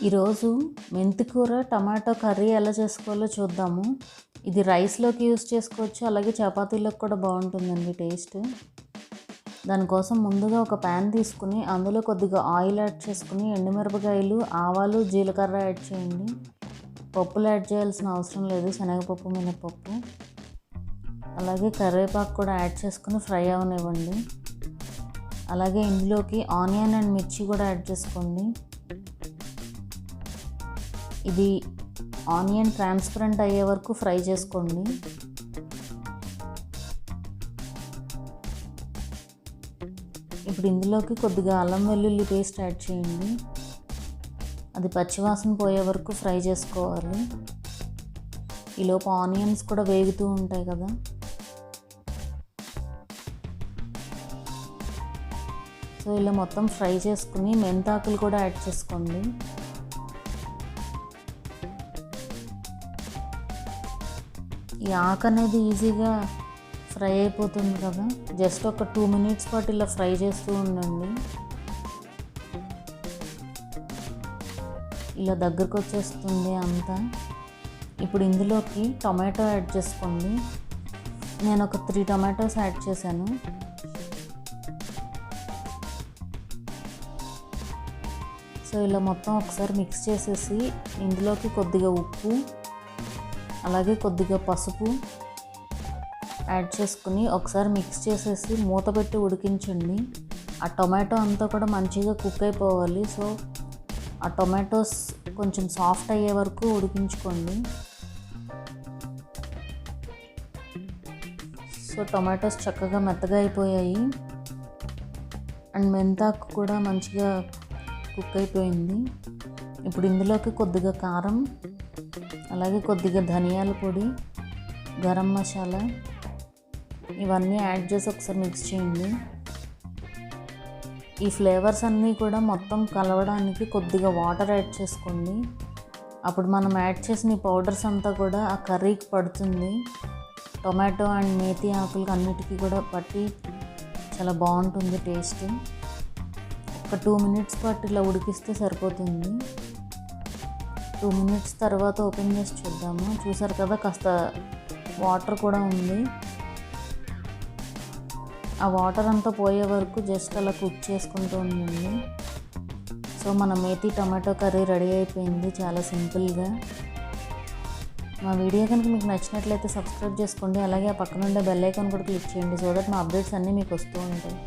ఈరోజు మెంతి కూర టమాటో కర్రీ ఎలా చేసుకోవాలో చూద్దాము. ఇది రైస్లోకి యూస్ చేసుకోవచ్చు, అలాగే చపాతీలోకి కూడా బాగుంటుందండి టేస్ట్. దానికోసం ముందుగా ఒక ప్యాన్ తీసుకుని అందులో కొద్దిగా ఆయిల్ యాడ్ చేసుకుని ఎండుమిరపకాయలు, ఆవాలు, జీలకర్ర యాడ్ చేయండి. పప్పులు యాడ్ చేయాల్సిన అవసరం లేదు, శనగపప్పు, మినపప్పు. అలాగే కరివేపాకు కూడా యాడ్ చేసుకుని ఫ్రై అవనివ్వండి. అలాగే ఇందులోకి ఆనియన్ అండ్ మిర్చి కూడా యాడ్ చేసుకోండి. ఇది ఆనియన్ ట్రాన్స్పరెంట్ అయ్యే వరకు ఫ్రై చేసుకోండి. ఇప్పుడు ఇందులోకి కొద్దిగా అల్లం వెల్లుల్లి పేస్ట్ యాడ్ చేయండి. అది పచ్చివాసన పోయే వరకు ఫ్రై చేసుకోవాలి. ఈలోపు ఆనియన్స్ కూడా వేగుతూ ఉంటాయి కదా. సో ఇలా మొత్తం ఫ్రై చేసుకుని మెంతాకులు కూడా యాడ్ చేసుకోండి. ఈ ఆకు అనేది ఈజీగా ఫ్రై అయిపోతుంది కదా. జస్ట్ ఒక 2 minutes పాటు ఇలా ఫ్రై చేస్తూ ఉండండి. ఇలా దగ్గరకు వచ్చేస్తుంది అంతా. ఇప్పుడు ఇందులోకి టొమాటో యాడ్ చేసుకోండి. నేను ఒక 3 tomatoes యాడ్ చేశాను. సో ఇలా మొత్తం ఒకసారి మిక్స్ చేసేసి ఇందులోకి కొద్దిగా ఉప్పు, అలాగే కొద్దిగా పసుపు యాడ్ చేసుకుని ఒకసారి మిక్స్ చేసేసి మూత పెట్టి ఉడికించండి. ఆ టొమాటో అంతా కూడా మంచిగా కుక్ అయిపోవాలి. సో ఆ టొమాటోస్ కొంచెం సాఫ్ట్ అయ్యే వరకు ఉడికించుకోండి. సో టొమాటోస్ చక్కగా మెత్తగా అయిపోయాయి అండ్ మెంతాకు కూడా మంచిగా కుక్ అయిపోయింది. ఇప్పుడు ఇందులోకి కొద్దిగా కారం, అలాగే కొద్దిగా ధనియాల పొడి, గరం మసాలా ఇవన్నీ యాడ్ చేసి ఒకసారి మిక్స్ చేయండి. ఈ ఫ్లేవర్స్ అన్నీ కూడా మొత్తం కలవడానికి కొద్దిగా వాటర్ యాడ్ చేసుకోండి. అప్పుడు మనం యాడ్ చేసిన ఈ పౌడర్స్ అంతా కూడా ఆ కర్రీకి పడుతుంది. టొమాటో అండ్ మేతి ఆకులకి అన్నిటికీ కూడా పట్టి చాలా బాగుంటుంది టేస్ట్. ఒక 2 minutes పాటు ఇలా ఉడికిస్తే సరిపోతుంది. 2 minutes తర్వాత ఓపెన్ చేసి చూద్దాము. చూసారు కదా, కాస్త వాటర్ కూడా ఉంది. ఆ వాటర్ అంతా పోయే వరకు జస్ట్ అలా కుక్ చేసుకుంటూ ఉండండి. సో మన మేతి టమాటో కర్రీ రెడీ అయిపోయింది చాలా సింపుల్గా. మా వీడియో కనుక మీకు నచ్చినట్లయితే సబ్స్క్రైబ్ చేసుకోండి. అలాగే ఆ పక్కన ఉండే బెల్ ఐకాన్ కూడా క్లిక్ చేయండి. సో దట్ మా అప్డేట్స్ అన్నీ మీకు వస్తూ ఉంటాయి.